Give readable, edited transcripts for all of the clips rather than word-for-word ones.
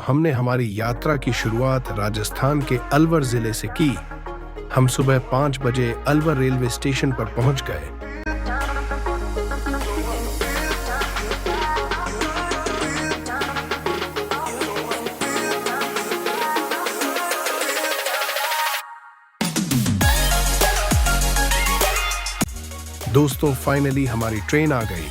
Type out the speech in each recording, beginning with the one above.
हमने हमारी यात्रा की शुरुआत राजस्थान के अलवर जिले से की। हम सुबह 5 बजे अलवर रेलवे स्टेशन पर पहुंच गए। दोस्तों, फाइनली हमारी ट्रेन आ गई।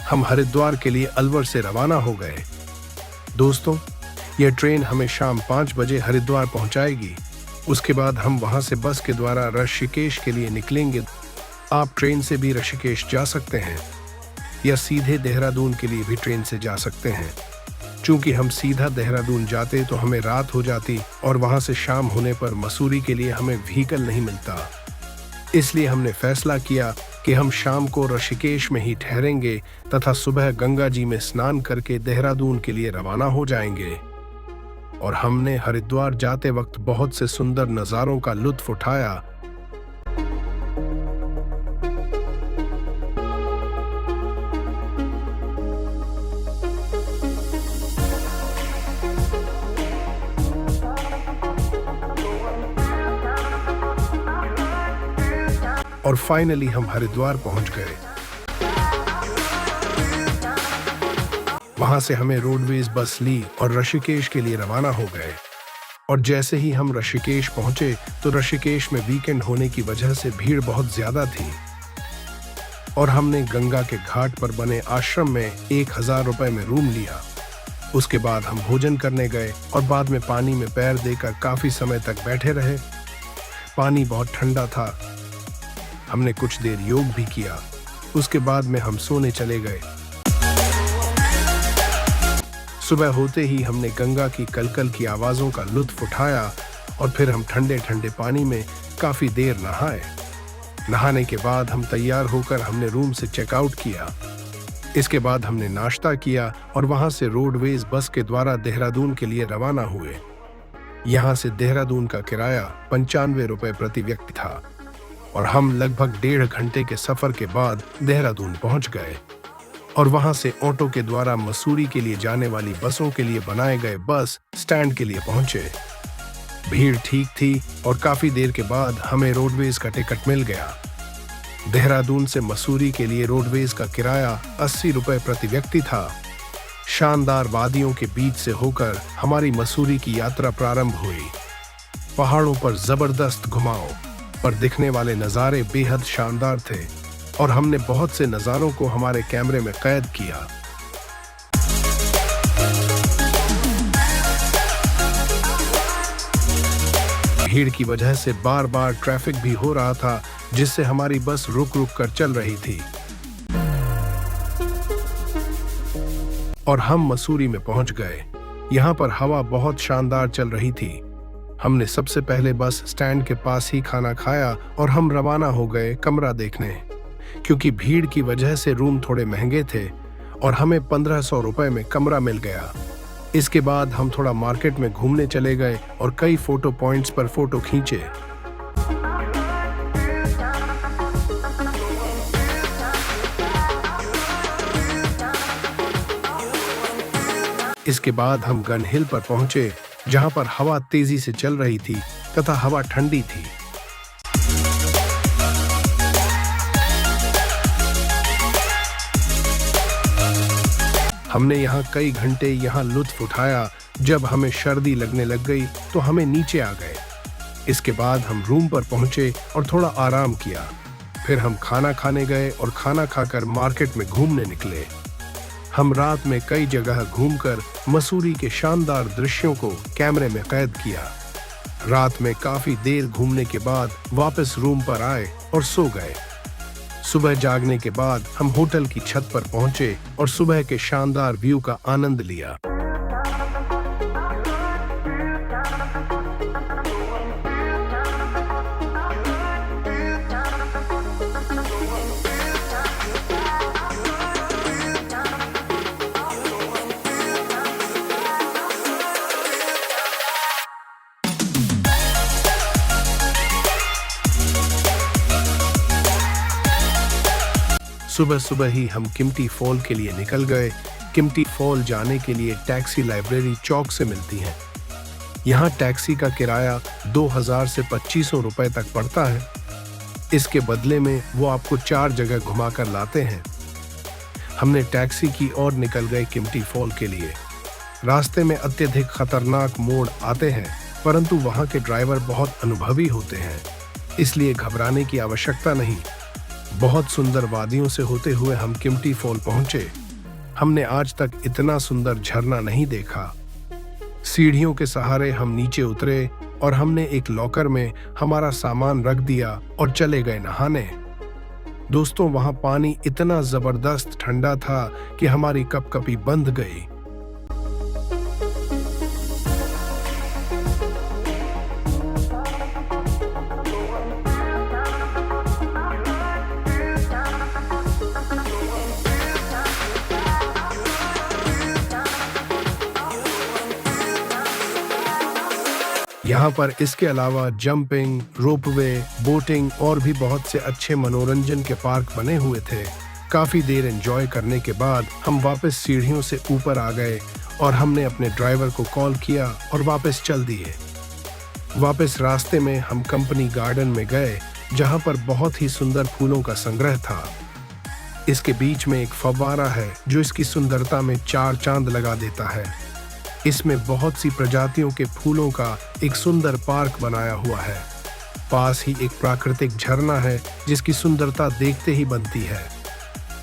हम हरिद्वार के लिए अलवर से रवाना हो गए। दोस्तों, यह ट्रेन हमें शाम 5 बजे हरिद्वार पहुंचाएगी। उसके बाद हम वहां से बस के द्वारा ऋषिकेश के लिए निकलेंगे। आप ट्रेन से भी ऋषिकेश जा सकते हैं या सीधे देहरादून के लिए भी ट्रेन से जा सकते हैं। चूंकि हम सीधा देहरादून जाते तो हमें रात हो जाती और वहां से शाम होने पर मसूरी के लिए हमें व्हीकल नहीं मिलता। इसलिए हमने फैसला किया कि हम शाम को ऋषिकेश में ही ठहरेंगे तथा सुबह गंगा जी में स्नान करके देहरादून के लिए रवाना हो जाएंगे। और हमने हरिद्वार जाते वक्त बहुत से सुंदर नज़ारों का लुत्फ उठाया। और फाइनली हम हरिद्वार पहुंच गए। वहां से हमें रोडवेज बस ली और ऋषिकेश के लिए रवाना हो गए। और जैसे ही हम ऋषिकेश पहुंचे तो ऋषिकेश में वीकेंड होने की वजह से भीड़ बहुत ज्यादा थी और हमने गंगा के घाट पर बने आश्रम में 1000 रुपए में रूम लिया। उसके बाद हम भोजन करने गए और बाद में पानी में पैर देकर काफी समय तक बैठे रहे। पानी बहुत ठंडा था। हमने कुछ देर योग भी किया। उसके बाद में हम सोने चले गए। सुबह होते ही हमने गंगा की कलकल की आवाजों का लुत्फ उठाया और फिर हम ठंडे ठंडे पानी में काफी देर नहाए। नहाने के बाद हम तैयार होकर हमने रूम से चेकआउट किया। इसके बाद हमने नाश्ता किया और वहां से रोडवेज बस के द्वारा देहरादून के लिए रवाना हुए। यहाँ से देहरादून का किराया 95 रुपए प्रति व्यक्ति था और हम लगभग 1.5 घंटे के सफर के बाद देहरादून पहुंच गए और वहां से ऑटो के द्वारा मसूरी के लिए जाने वाली बसों के लिए बनाए गए बस स्टैंड के लिए पहुंचे। भीड़ ठीक थी और काफी देर के बाद हमें रोडवेज का टिकट मिल गया। देहरादून से मसूरी के लिए रोडवेज का किराया 80 रुपए प्रति व्यक्ति था। शानदार वादियों के बीच से होकर हमारी मसूरी की यात्रा प्रारंभ हुई। पहाड़ों पर जबरदस्त घुमाव पर दिखने वाले नज़ारे बेहद शानदार थे और हमने बहुत से नज़ारों को हमारे कैमरे में कैद किया। भीड़ की वजह से बार बार ट्रैफिक भी हो रहा था, जिससे हमारी बस रुक रुक कर चल रही थी। और हम मसूरी में पहुंच गए। यहाँ पर हवा बहुत शानदार चल रही थी। हमने सबसे पहले बस स्टैंड के पास ही खाना खाया और हम रवाना हो गए कमरा देखने, क्योंकि भीड़ की वजह से रूम थोड़े महंगे थे और हमें 1500 रुपए में कमरा मिल गया। इसके बाद हम थोड़ा मार्केट में घूमने चले गए और कई फोटो पॉइंट्स पर फोटो खींचे। इसके बाद हम गन हिल पर पहुंचे, जहां पर हवा तेजी से चल रही थी तथा हवा ठंडी थी। हमने यहाँ कई घंटे यहाँ लुत्फ उठाया। जब हमें सर्दी लगने लग गई तो हमें नीचे आ गए। इसके बाद हम रूम पर पहुंचे और थोड़ा आराम किया। फिर हम खाना खाने गए और खाना खाकर मार्केट में घूमने निकले। हम रात में कई जगह घूमकर मसूरी के शानदार दृश्यों को कैमरे में कैद किया। रात में काफी देर घूमने के बाद वापस रूम पर आए और सो गए। सुबह जागने के बाद हम होटल की छत पर पहुंचे और सुबह के शानदार व्यू का आनंद लिया। सुबह सुबह ही हम किम्टी फॉल के लिए निकल गए। किम्टी फॉल जाने के लिए टैक्सी लाइब्रेरी चौक से मिलती है। यहाँ टैक्सी का किराया 2000 से 2500 रुपए तक पड़ता है। इसके बदले में वो आपको 4 जगह घुमाकर लाते हैं। हमने टैक्सी की ओर निकल गए किम्टी फॉल के लिए। रास्ते में अत्यधिक खतरनाक मोड़ आते हैं, परंतु वहाँ के ड्राइवर बहुत अनुभवी होते हैं, इसलिए घबराने की आवश्यकता नहीं। बहुत सुंदर वादियों से होते हुए हम किम्टी फॉल पहुंचे। हमने आज तक इतना सुंदर झरना नहीं देखा। सीढ़ियों के सहारे हम नीचे उतरे और हमने एक लॉकर में हमारा सामान रख दिया और चले गए नहाने। दोस्तों, वहां पानी इतना जबरदस्त ठंडा था कि हमारी कपकपी बंध गई। यहाँ पर इसके अलावा जंपिंग, रोपवे, बोटिंग और भी बहुत से अच्छे मनोरंजन के पार्क बने हुए थे। काफी देर एंजॉय करने के बाद हम वापस सीढ़ियों से ऊपर आ गए और हमने अपने ड्राइवर को कॉल किया और वापस चल दिए। वापस रास्ते में हम कंपनी गार्डन में गए, जहाँ पर बहुत ही सुंदर फूलों का संग्रह था। इसके बीच में एक फव्वारा है जो इसकी सुंदरता में 4 चांद लगा देता है। इसमें बहुत सी प्रजातियों के फूलों का एक सुंदर पार्क बनाया हुआ है। पास ही एक प्राकृतिक झरना है जिसकी सुंदरता देखते ही बनती है।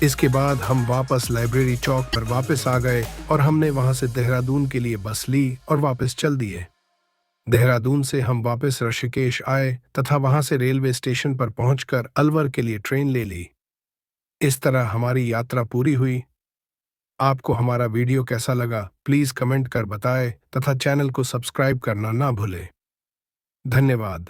इसके बाद हम वापस लाइब्रेरी चौक पर वापस आ गए और हमने वहां से देहरादून के लिए बस ली और वापस चल दिए। देहरादून से हम वापस ऋषिकेश आए तथा वहां से रेलवे स्टेशन पर पहुंचकर अलवर के लिए ट्रेन ले ली। इस तरह हमारी यात्रा पूरी हुई। आपको हमारा वीडियो कैसा लगा प्लीज कमेंट कर बताएं तथा चैनल को सब्सक्राइब करना ना भूलें। धन्यवाद।